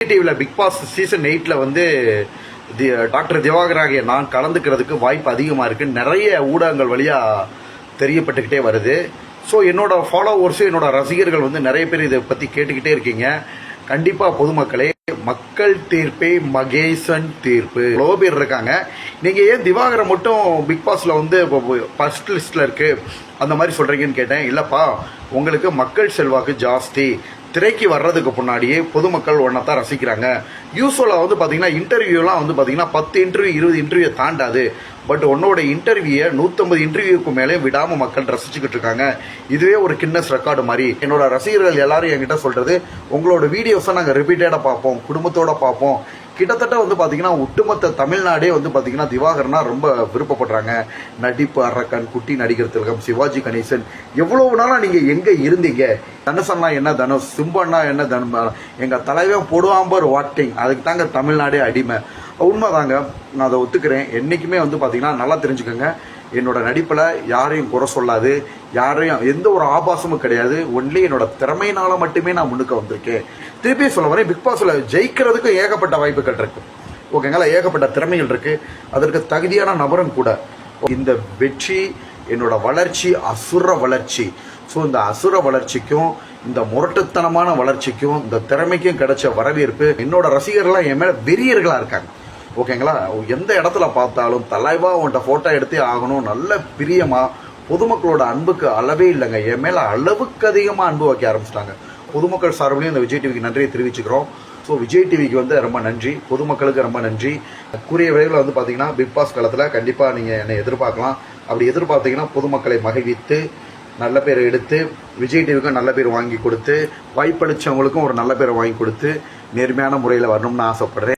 டிவியில் big Boss season 8ல் வந்து doctor Diwakar ஆகிய நான் கலந்துக்கிறதுக்கு வாய்ப்பு அதிகமாக இருக்குது. நிறைய ஊடகங்கள் வழியாக தெரியப்பட்டுக்கிட்டே வருது. ஸோ என்னோட ஃபாலோவர்ஸு என்னோட ரசிகர்கள் வந்து நிறைய பேர் இதை பற்றி கேட்டுக்கிட்டே இருக்கீங்க. கண்டிப்பாக பொதுமக்களே, மக்கள் தீர்ப்பே மகேசன் தீர்ப்பு. எவ்வளோ பேர் இருக்காங்க. நீங்கள் ஏன் திவாகரை மட்டும் பிக் பாஸில் வந்து ஃபர்ஸ்ட் லிஸ்ட்டில் இருக்குது அந்த மாதிரி சொல்கிறீங்கன்னு கேட்டேன். இல்லைப்பா, உங்களுக்கு மக்கள் செல்வாக்கு ஜாஸ்தி. திரைக்கு வர்றதுக்கு முன்னாடியே பொதுமக்கள் ஒன்றத்தான் ரசிக்கிறாங்க. யூஸ்வலாக வந்து பார்த்தீங்கன்னா இன்டர்வியூலாம் வந்து பார்த்தீங்கன்னா 10 இன்டர்வியூ 20 இன்டர்வியூ தாண்டாது. பட் உன்னோட இன்டர்வியூயை 150 இன்டர்வியூக்கு மேலே விடாமல் மக்கள் ரசிச்சுக்கிட்டு இருக்காங்க. இதுவே ஒரு கின்னஸ் ரெக்கார்டு மாதிரி. என்னோட ரசிகர்கள் எல்லாரும் என்கிட்ட சொல்கிறது, உங்களோட வீடியோஸை நாங்கள் ரிப்பீட்டடாக பார்ப்போம், குடும்பத்தோடு பார்ப்போம். கிட்டத்தட்ட வந்து பார்த்தீங்கன்னா ஒட்டுமொத்த தமிழ்நாடே வந்து பார்த்தீங்கன்னா திவாகர்னா ரொம்ப விருப்பப்படுறாங்க. நடிப்பு அரக்கன், குட்டி நடிகர் திலகம், சிவாஜி கணேசன், எவ்வளவு நாளாக நீங்கள் எங்கே இருந்தீங்க? தனுஷன்னா என்ன தனுஷ், சிம்பன்னா என்ன தனுஷ், எங்கள் தலைவன் போடுவாம்பர் வாட்டிங், அதுக்கு தாங்க தமிழ்நாடே அடிமை. உண்மைதாங்க, நான் அதை ஒத்துக்கிறேன். என்றைக்குமே வந்து பார்த்தீங்கன்னா நல்லா தெரிஞ்சுக்கோங்க, என்னோட நடிப்பில் யாரையும் குறை சொல்லாது, யாரையும் எந்த ஒரு ஆபாசமும் கிடையாது. ஒன்லி என்னோட திறமையினால மட்டுமே நான் முன்னுக்க வந்திருக்கேன். திருப்பி சொல்ல வரேன், பிக் பாஸில் ஜெயிக்கிறதுக்கு ஏகப்பட்ட வாய்ப்புகள் இருக்கு. ஓகேங்களா, ஏகப்பட்ட திறமைகள் இருக்கு. அதற்கு தகுதியான நபரும் கூட. இந்த வெற்றி என்னோட வளர்ச்சி அசுர வளர்ச்சி. ஸோ இந்த அசுர வளர்ச்சிக்கும் இந்த முரட்டுத்தனமான வளர்ச்சிக்கும் இந்த திறமைக்கும் கிடைச்ச வரவேற்பு, என்னோட ரசிகர்கள்லாம் என் மேலே வெறியர்களாக இருக்காங்க. ஓகேங்களா, எந்த இடத்துல பார்த்தாலும் தலைவா உன்ட்ட ஃபோட்டோ எடுத்தே ஆகணும், நல்ல பிரியமாக. பொதுமக்களோட அன்புக்கு அளவே இல்லைங்க. என் மேலே அளவுக்கு அதிகமாக அன்பு வைக்க ஆரம்பிச்சிட்டாங்க. பொதுமக்கள் சார்பிலையும் இந்த விஜய் டிவிக்கு நன்றியை தெரிவிச்சுக்கிறோம். ஸோ விஜய் டிவிக்கு வந்து ரொம்ப நன்றி, பொதுமக்களுக்கு ரொம்ப நன்றி. கூடிய விரைவில் வந்து பார்த்தீங்கன்னா பிக் பாஸ் காலத்தில் கண்டிப்பாக நீங்கள் என்னை எதிர்பார்க்கலாம். அப்படி எதிர்பார்த்தீங்கன்னா பொதுமக்களை மகிழ்வித்து நல்ல பேரை எடுத்து விஜய் டிவிக்கும் நல்ல பேர் வாங்கி கொடுத்து வாய்ப்பளிச்சவங்களுக்கும் ஒரு நல்ல பேரை வாங்கி கொடுத்து நேர்மையான முறையில் வரணும்னு ஆசைப்படுறேன்.